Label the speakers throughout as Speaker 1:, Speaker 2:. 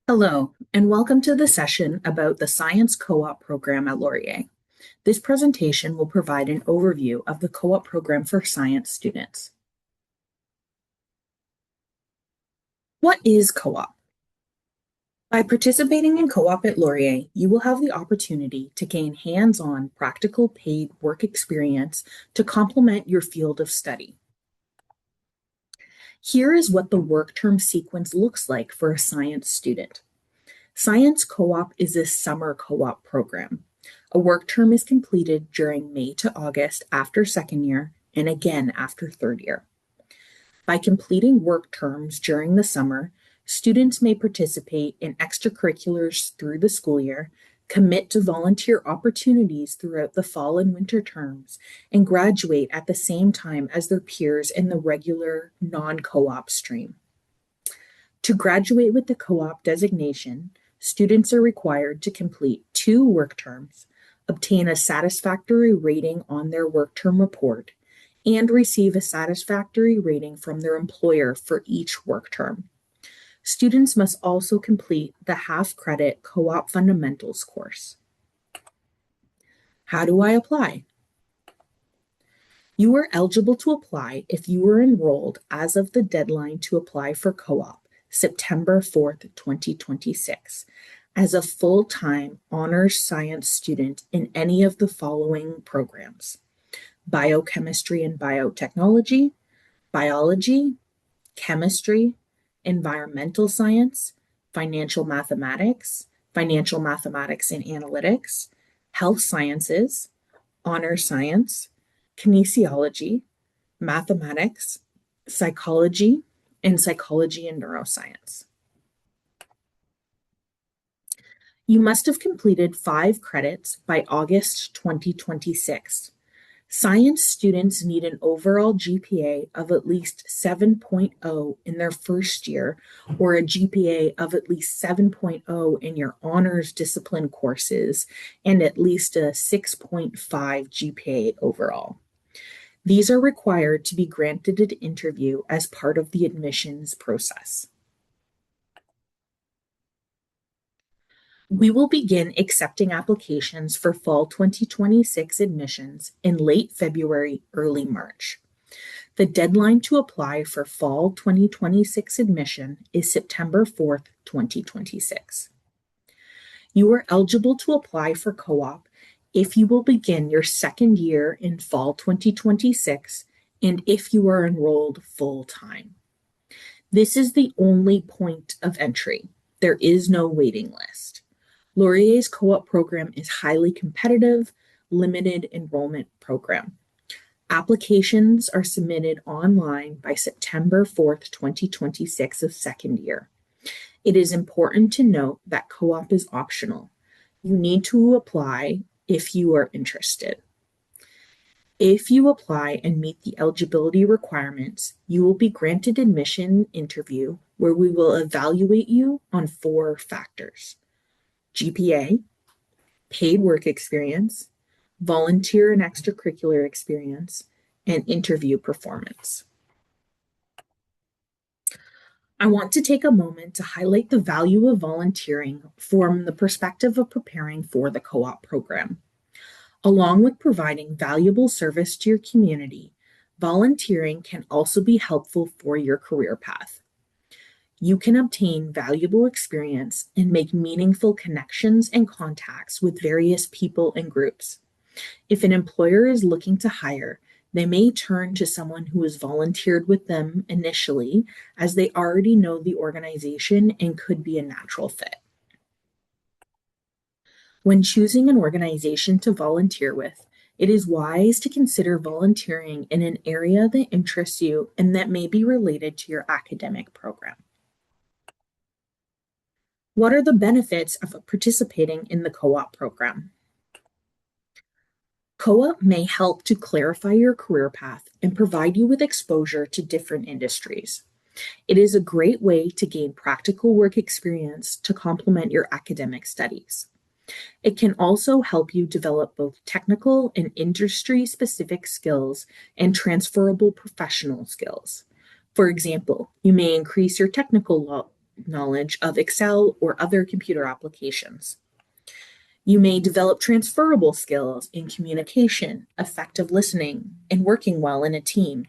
Speaker 1: Hello, and welcome to the session about the Science Co-op program at Laurier. This presentation will provide an overview of the co-op program for science students. What is co-op? By participating in co-op at Laurier, you will have the opportunity to gain hands-on, practical paid work experience to complement your field of study. Here is what the work term sequence looks like for a science student. Science Co-op is a summer co-op program. A work term is completed during May to August after second year and again after third year. By completing work terms during the summer, students may participate in extracurriculars through the school year, commit to volunteer opportunities throughout the fall and winter terms, and graduate at the same time as their peers in the regular non-co-op stream. To graduate with the co-op designation, students are required to complete 2 work terms, obtain a satisfactory rating on their work term report, and receive a satisfactory rating from their employer for each work term. Students must also complete the half-credit Co-op Fundamentals course. How do I apply? You are eligible to apply if you were enrolled as of the deadline to apply for co-op, September 4th, 2026, as a full-time honors science student in any of the following programs: biochemistry and biotechnology, biology, chemistry, environmental science, financial mathematics and analytics, health sciences, honor science, kinesiology, mathematics, psychology, and psychology and neuroscience. You must have completed 5 credits by August 2026. Science students need an overall GPA of at least 7.0 in their first year, or a GPA of at least 7.0 in your honors discipline courses, and at least a 6.5 GPA overall. These are required to be granted an interview as part of the admissions process. We will begin accepting applications for fall 2026 admissions in late February, early March. The deadline to apply for fall 2026 admission is September 4th, 2026. You are eligible to apply for co-op if you will begin your second year in fall 2026 and if you are enrolled full-time. This is the only point of entry. There is no waiting list. Laurier's co-op program is highly competitive, limited enrollment program. Applications are submitted online by September 4th, 2026 of second year. It is important to note that co-op is optional. You need to apply if you are interested. If you apply and meet the eligibility requirements, you will be granted admission interview where we will evaluate you on 4 factors: GPA, paid work experience, volunteer and extracurricular experience, and interview performance. I want to take a moment to highlight the value of volunteering from the perspective of preparing for the co-op program. Along with providing valuable service to your community, volunteering can also be helpful for your career path. You can obtain valuable experience and make meaningful connections and contacts with various people and groups. If an employer is looking to hire, they may turn to someone who has volunteered with them initially, as they already know the organization and could be a natural fit. When choosing an organization to volunteer with, it is wise to consider volunteering in an area that interests you and that may be related to your academic program. What are the benefits of participating in the co-op program? Co-op may help to clarify your career path and provide you with exposure to different industries. It is a great way to gain practical work experience to complement your academic studies. It can also help you develop both technical and industry-specific skills and transferable professional skills. For example, you may increase your technical knowledge of Excel or other computer applications. You may develop transferable skills in communication, effective listening, and working well in a team.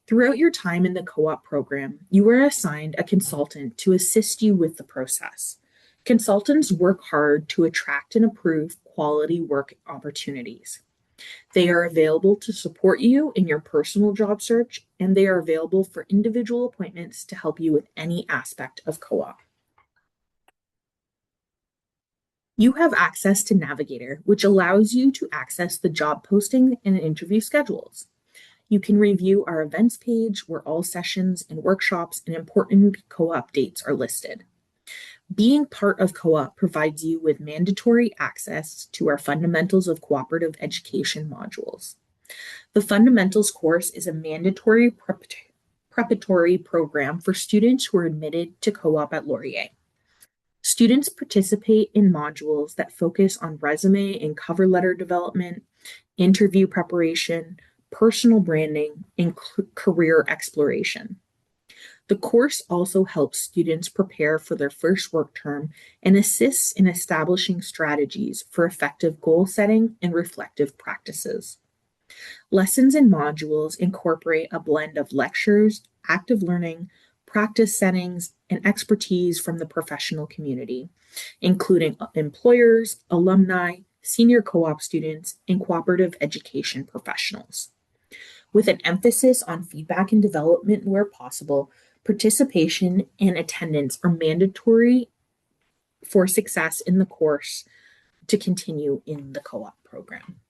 Speaker 1: Throughout your time in the co-op program, you are assigned a consultant to assist you with the process. Consultants work hard to attract and approve quality work opportunities. They are available to support you in your personal job search, and they are available for individual appointments to help you with any aspect of co-op. You have access to Navigator, which allows you to access the job posting and interview schedules. You can review our events page where all sessions and workshops and important co-op dates are listed. Being part of co-op provides you with mandatory access to our Fundamentals of Cooperative Education modules. The Fundamentals course is a mandatory preparatory program for students who are admitted to co-op at Laurier. Students participate in modules that focus on resume and cover letter development, interview preparation, personal branding, and career exploration. The course also helps students prepare for their first work term and assists in establishing strategies for effective goal setting and reflective practices. Lessons and modules incorporate a blend of lectures, active learning, practice settings, and expertise from the professional community, including employers, alumni, senior co-op students, and cooperative education professionals. With an emphasis on feedback and development where possible, participation and attendance are mandatory for success in the course to continue in the co-op program.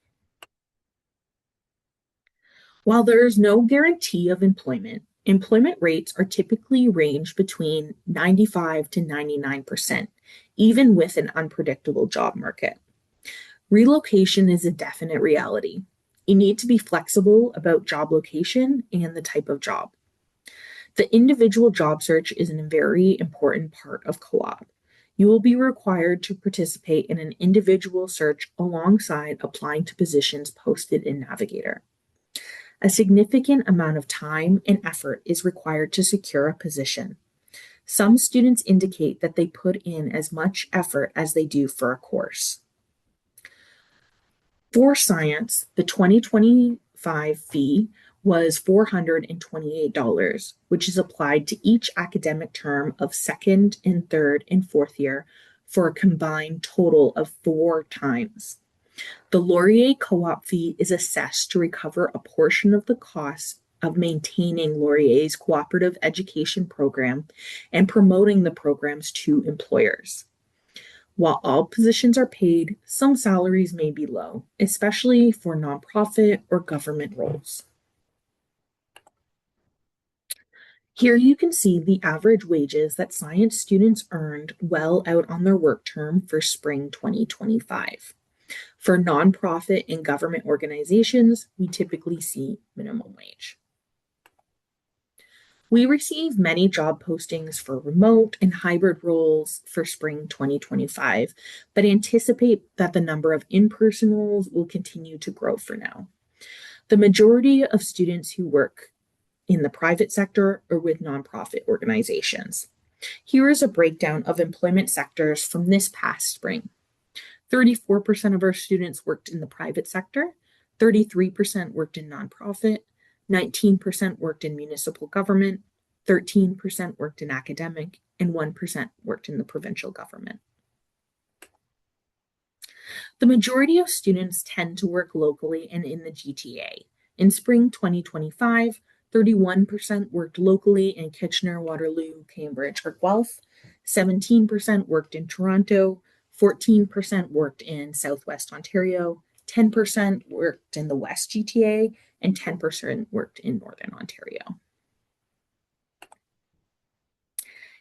Speaker 1: While there is no guarantee of employment rates are typically range between 95 to 99%, even with an unpredictable job market. Relocation is a definite reality. You need to be flexible about job location and the type of job. The individual job search is a very important part of co-op. You will be required to participate in an individual search alongside applying to positions posted in Navigator. A significant amount of time and effort is required to secure a position. Some students indicate that they put in as much effort as they do for a course. For science, the 2025 fee was $428, which is applied to each academic term of second and third and fourth year for a combined total of 4 times. The Laurier co-op fee is assessed to recover a portion of the costs of maintaining Laurier's cooperative education program and promoting the programs to employers. While all positions are paid, some salaries may be low, especially for nonprofit or government roles. Here you can see the average wages that science students earned well out on their work term for spring 2025. For nonprofit and government organizations, we typically see minimum wage. We receive many job postings for remote and hybrid roles for spring 2025, but anticipate that the number of in-person roles will continue to grow for now. The majority of students who work in the private sector or with nonprofit organizations. Here is a breakdown of employment sectors from this past spring. 34% of our students worked in the private sector, 33% worked in nonprofit, 19% worked in municipal government, 13% worked in academic, and 1% worked in the provincial government. The majority of students tend to work locally and in the GTA. In spring 2025, 31% worked locally in Kitchener, Waterloo, Cambridge, or Guelph, 17% worked in Toronto, 14% worked in Southwest Ontario, 10% worked in the West GTA, and 10% worked in Northern Ontario.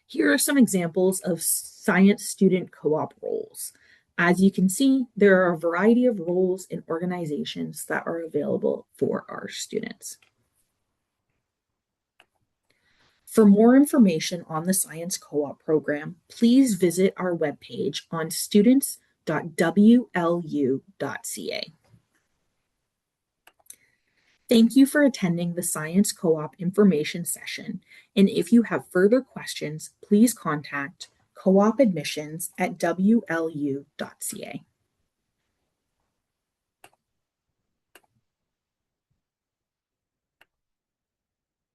Speaker 1: Here are some examples of science student co-op roles. As you can see, there are a variety of roles and organizations that are available for our students. For more information on the Science Co-op program, please visit our webpage on students.wlu.ca. Thank you for attending the Science Co-op information session, and if you have further questions, please contact co-op admissions@wlu.ca.